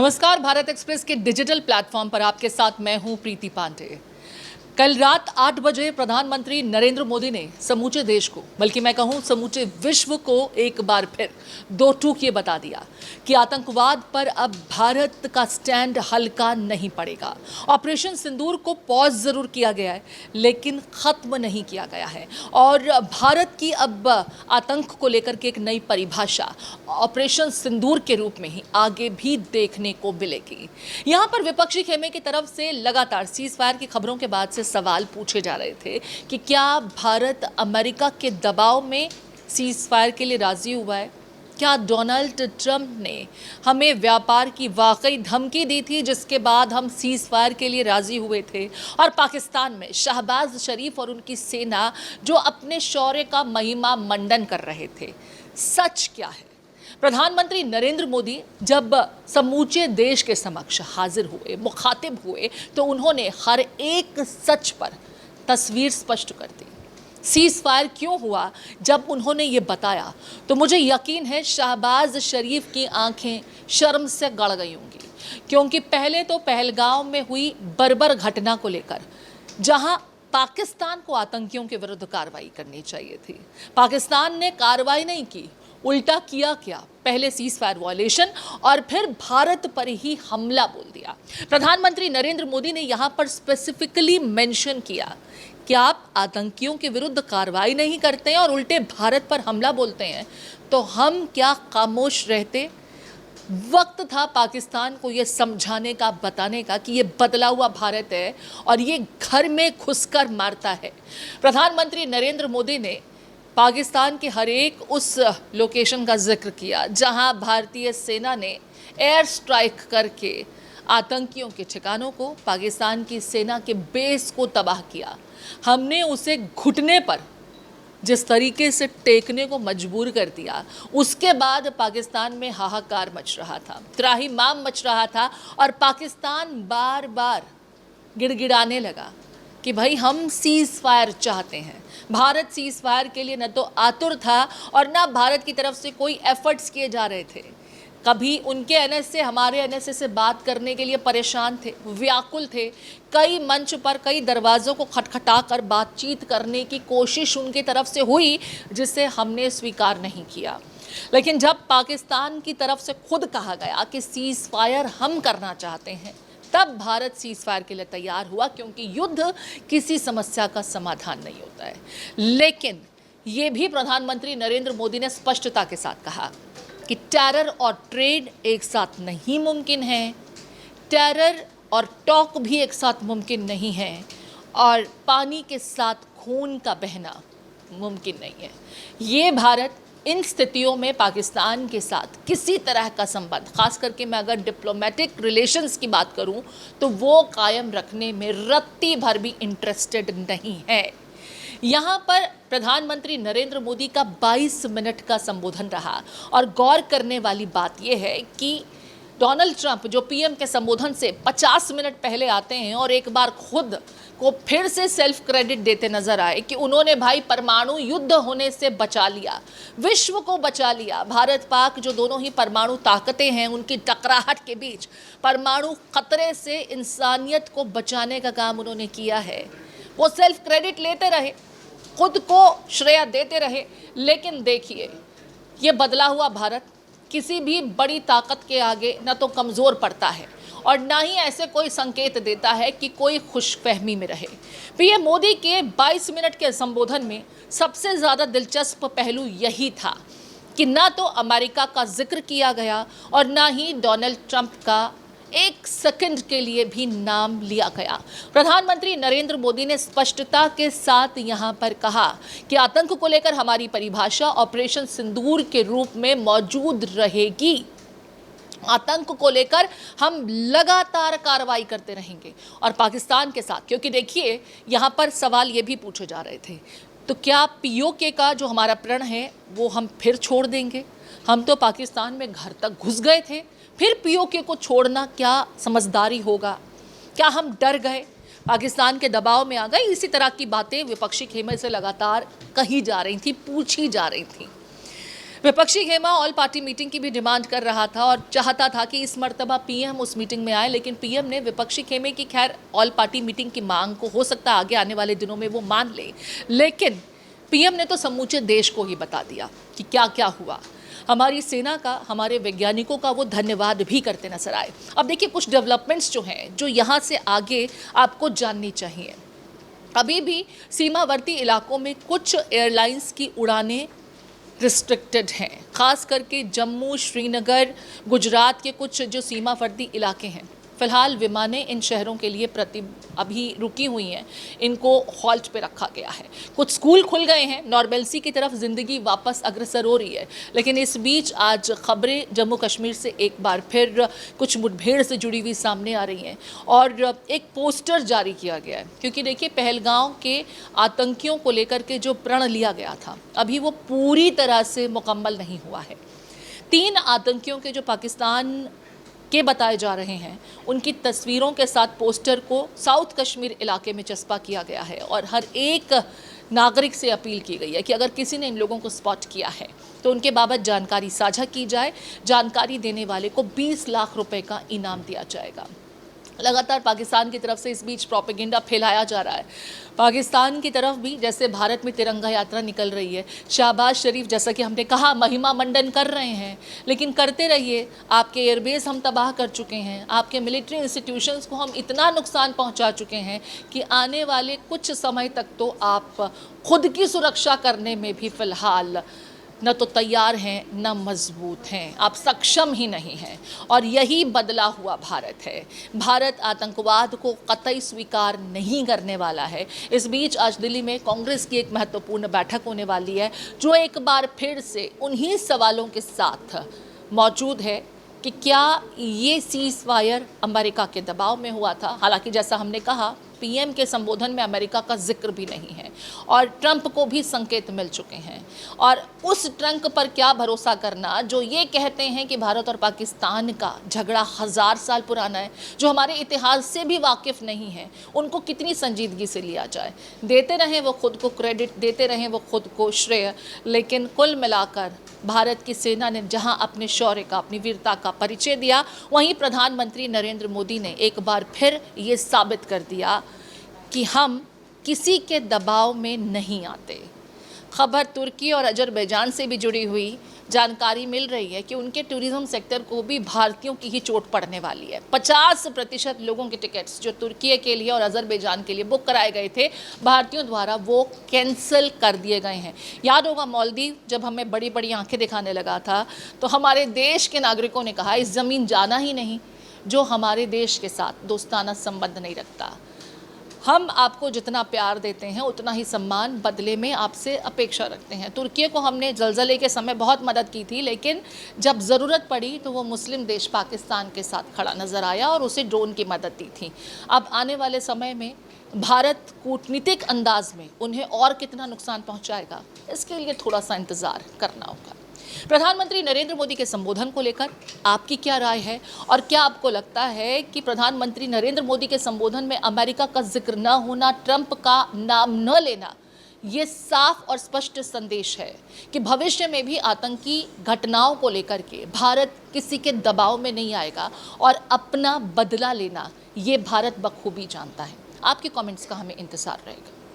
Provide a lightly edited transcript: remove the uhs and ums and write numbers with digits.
नमस्कार। भारत एक्सप्रेस के digital platform पर आपके साथ मैं हूं प्रीति पांडे। कल रात 8 बजे प्रधानमंत्री नरेंद्र मोदी ने समूचे देश को, बल्कि मैं कहूं समूचे विश्व को एक बार फिर दो टूक ये बता दिया कि आतंकवाद पर अब भारत का स्टैंड हल्का नहीं पड़ेगा। ऑपरेशन सिंदूर को पॉज जरूर किया गया है, लेकिन खत्म नहीं किया गया है और भारत की अब आतंक को लेकर के एक नई परिभाषा ऑपरेशन सिंदूर के रूप में ही आगे भी देखने को मिलेगी। यहां पर विपक्षी खेमे की तरफ से लगातार सीज फायर की खबरों के बाद से सवाल पूछे जा रहे थे कि क्या भारत अमेरिका के दबाव में सीज फायर के लिए राजी हुआ है? क्या डोनाल्ड ट्रंप ने हमें व्यापार की वाकई धमकी दी थी जिसके बाद हम सीज फायर के लिए राजी हुए थे? और पाकिस्तान में शहबाज शरीफ और उनकी सेना जो अपने शौर्य का महिमा मंडन कर रहे थे, सच क्या है? प्रधानमंत्री नरेंद्र मोदी जब समूचे देश के समक्ष हाजिर हुए, मुखातिब हुए, तो उन्होंने हर एक सच पर तस्वीर स्पष्ट कर दी। सीज फायर क्यों हुआ जब उन्होंने ये बताया, तो मुझे यकीन है शहबाज शरीफ की आंखें शर्म से गड़ गई होंगी, क्योंकि पहले तो पहलगाम में हुई बर्बर घटना को लेकर जहां पाकिस्तान को आतंकियों के विरुद्ध कार्रवाई करनी चाहिए थी, पाकिस्तान ने कार्रवाई नहीं की। उल्टा किया क्या? पहले सीज फायर वायलेशन और फिर भारत पर ही हमला बोल दिया। प्रधानमंत्री नरेंद्र मोदी ने यहां पर स्पेसिफिकली मेंशन किया कि आप आतंकियों के विरुद्ध कार्रवाई नहीं करते हैं और उल्टे भारत पर हमला बोलते हैं, तो हम क्या खामोश रहते? वक्त था पाकिस्तान को यह समझाने का, बताने का कि ये बदला हुआ भारत है और ये घर में घुसकर मारता है। प्रधानमंत्री नरेंद्र मोदी ने पाकिस्तान के हर एक उस लोकेशन का जिक्र किया जहां भारतीय सेना ने एयर स्ट्राइक करके आतंकियों के ठिकानों को, पाकिस्तान की सेना के बेस को तबाह किया। हमने उसे घुटने पर जिस तरीके से टेकने को मजबूर कर दिया, उसके बाद पाकिस्तान में हाहाकार मच रहा था, त्राहिमाम मच रहा था और पाकिस्तान बार बार गिड़गिड़ाने लगा कि भाई हम सीज फायर चाहते हैं। भारत सीज फायर के लिए न तो आतुर था और न भारत की तरफ से कोई एफर्ट्स किए जा रहे थे। कभी उनके एनएस से हमारे एनएस से बात करने के लिए परेशान थे, व्याकुल थे। कई मंच पर, कई दरवाज़ों को खटखटा कर बातचीत करने की कोशिश उनकी तरफ से हुई, जिसे हमने स्वीकार नहीं किया। लेकिन जब पाकिस्तान की तरफ से खुद कहा गया कि सीज फायर हम करना चाहते हैं, तब भारत सीज फायर के लिए तैयार हुआ, क्योंकि युद्ध किसी समस्या का समाधान नहीं होता है। लेकिन ये भी प्रधानमंत्री नरेंद्र मोदी ने स्पष्टता के साथ कहा कि टेरर और ट्रेड एक साथ नहीं मुमकिन है, टेरर और टॉक भी एक साथ मुमकिन नहीं है और पानी के साथ खून का बहना मुमकिन नहीं है। ये भारत इन स्थितियों में पाकिस्तान के साथ किसी तरह का संबंध, खास करके मैं अगर डिप्लोमेटिक रिलेशंस की बात करूं, तो वो कायम रखने में रत्ती भर भी इंटरेस्टेड नहीं है। यहाँ पर प्रधानमंत्री नरेंद्र मोदी का 22 मिनट का संबोधन रहा और गौर करने वाली बात यह है कि डोनाल्ड ट्रंप जो पीएम के संबोधन से 50 मिनट पहले आते हैं और एक बार खुद को फिर से सेल्फ क्रेडिट देते नजर आए कि उन्होंने भाई परमाणु युद्ध होने से बचा लिया, विश्व को बचा लिया। भारत पाक जो दोनों ही परमाणु ताकतें हैं, उनकी टकराहट के बीच परमाणु खतरे से इंसानियत को बचाने का काम उन्होंने किया है। वो सेल्फ क्रेडिट लेते रहे, खुद को श्रेय देते रहे। लेकिन देखिए, ये बदला हुआ भारत किसी भी बड़ी ताकत के आगे न तो कमज़ोर पड़ता है और ना ही ऐसे कोई संकेत देता है कि कोई खुशफहमी में रहे। पीएम मोदी के 22 मिनट के संबोधन में सबसे ज़्यादा दिलचस्प पहलू यही था कि ना तो अमेरिका का जिक्र किया गया और ना ही डोनाल्ड ट्रंप का एक सेकंड के लिए भी नाम लिया गया। प्रधानमंत्री नरेंद्र मोदी ने स्पष्टता के साथ यहां पर कहा कि आतंक को लेकर हमारी परिभाषा ऑपरेशन सिंदूर के रूप में मौजूद रहेगी। आतंक को लेकर हम लगातार कार्रवाई करते रहेंगे और पाकिस्तान के साथ, क्योंकि देखिए यहां पर सवाल ये भी पूछे जा रहे थे, तो क्या पीओके का जो हमारा प्रण है वो हम फिर छोड़ देंगे? हम तो पाकिस्तान में घर तक घुस गए थे, फिर पीओके को छोड़ना क्या समझदारी होगा? क्या हम डर गए, पाकिस्तान के दबाव में आ गए? इसी तरह की बातें विपक्षी खेमे से लगातार कही जा रही थी, पूछी जा रही थी। विपक्षी खेमा ऑल पार्टी मीटिंग की भी डिमांड कर रहा था और चाहता था कि इस मर्तबा पीएम उस मीटिंग में आए, लेकिन पीएम ने विपक्षी खेमे की खैर ऑल पार्टी मीटिंग की मांग को हो सकता है आगे आने वाले दिनों में वो मान ले, लेकिन पीएम ने तो समूचे देश को ही बता दिया कि क्या क्या हुआ। हमारी सेना का, हमारे वैज्ञानिकों का वो धन्यवाद भी करते नजर आए। अब देखिए कुछ डेवलपमेंट्स जो हैं जो यहाँ से आगे आपको जाननी चाहिए। अभी भी सीमावर्ती इलाकों में कुछ एयरलाइंस की उड़ानें रिस्ट्रिक्टेड हैं, खास करके जम्मू, श्रीनगर, गुजरात के कुछ जो सीमावर्ती इलाके हैं। फिलहाल विमानें इन शहरों के लिए अभी रुकी हुई हैं, इनको हॉल्ट पे रखा गया है। कुछ स्कूल खुल गए हैं, नॉर्मलसी की तरफ ज़िंदगी वापस अग्रसर हो रही है, लेकिन इस बीच आज खबरें जम्मू कश्मीर से एक बार फिर कुछ मुठभेड़ से जुड़ी हुई सामने आ रही हैं और एक पोस्टर जारी किया गया है, क्योंकि देखिए पहलगांव के आतंकियों को लेकर के जो प्रण लिया गया था अभी वो पूरी तरह से मुकम्मल नहीं हुआ है। 3 आतंकियों के जो पाकिस्तान के बताए जा रहे हैं उनकी तस्वीरों के साथ पोस्टर को साउथ कश्मीर इलाके में चस्पा किया गया है और हर एक नागरिक से अपील की गई है कि अगर किसी ने इन लोगों को स्पॉट किया है तो उनके बाबत जानकारी साझा की जाए। जानकारी देने वाले को 20 लाख रुपए का इनाम दिया जाएगा। लगातार पाकिस्तान की तरफ से इस बीच प्रोपेगेंडा फैलाया जा रहा है। पाकिस्तान की तरफ भी जैसे भारत में तिरंगा यात्रा निकल रही है, शहबाज शरीफ जैसा कि हमने कहा महिमा मंडन कर रहे हैं, लेकिन करते रहिए। आपके एयरबेस हम तबाह कर चुके हैं, आपके मिलिट्री इंस्टीट्यूशंस को हम इतना नुकसान पहुंचा चुके हैं कि आने वाले कुछ समय तक तो आप खुद की सुरक्षा करने में भी फ़िलहाल न तो तैयार हैं न मजबूत हैं, आप सक्षम ही नहीं हैं। और यही बदला हुआ भारत है। भारत आतंकवाद को कतई स्वीकार नहीं करने वाला है। इस बीच आज दिल्ली में कांग्रेस की एक महत्वपूर्ण बैठक होने वाली है, जो एक बार फिर से उन्हीं सवालों के साथ मौजूद है कि क्या ये सीज़ फायर अमेरिका के दबाव में हुआ था। हालांकि जैसा हमने कहा पीएम के संबोधन में अमेरिका का जिक्र भी नहीं है और ट्रंप को भी संकेत मिल चुके हैं। और उस ट्रंप पर क्या भरोसा करना जो ये कहते हैं कि भारत और पाकिस्तान का झगड़ा 1000 साल पुराना है, जो हमारे इतिहास से भी वाकिफ़ नहीं है, उनको कितनी संजीदगी से लिया जाए। देते रहें वो खुद को क्रेडिट, देते रहें वो खुद को श्रेय, लेकिन कुल मिलाकर भारत की सेना ने जहां अपने शौर्य का, अपनी वीरता का परिचय दिया, वहीं प्रधानमंत्री नरेंद्र मोदी ने एक बार फिर ये साबित कर दिया कि हम किसी के दबाव में नहीं आते। खबर तुर्की और अजरबैजान से भी जुड़ी हुई जानकारी मिल रही है कि उनके टूरिज्म सेक्टर को भी भारतीयों की ही चोट पड़ने वाली है। 50% लोगों के टिकट्स जो तुर्की के लिए और अजरबैजान के लिए बुक कराए गए थे भारतीयों द्वारा, वो कैंसिल कर दिए गए हैं। याद होगा मालदीव जब हमें बड़ी बड़ी आंखें दिखाने लगा था तो हमारे देश के नागरिकों ने कहा इस ज़मीन जाना ही नहीं जो हमारे देश के साथ दोस्ताना संबंध नहीं रखता। हम आपको जितना प्यार देते हैं उतना ही सम्मान बदले में आपसे अपेक्षा रखते हैं। तुर्की को हमने ज़लज़ले के समय बहुत मदद की थी, लेकिन जब ज़रूरत पड़ी तो वो मुस्लिम देश पाकिस्तान के साथ खड़ा नज़र आया और उसे ड्रोन की मदद दी थी। अब आने वाले समय में भारत कूटनीतिक अंदाज में उन्हें और कितना नुकसान पहुंचाएगा, इसके लिए थोड़ा सा इंतज़ार करना होगा। प्रधानमंत्री नरेंद्र मोदी के संबोधन को लेकर आपकी क्या राय है और क्या आपको लगता है कि प्रधानमंत्री नरेंद्र मोदी के संबोधन में अमेरिका का जिक्र न होना, ट्रंप का नाम न लेना, ये साफ और स्पष्ट संदेश है कि भविष्य में भी आतंकी घटनाओं को लेकर के भारत किसी के दबाव में नहीं आएगा और अपना बदला लेना ये भारत बखूबी जानता है। आपके कमेंट्स का हमें इंतजार रहेगा।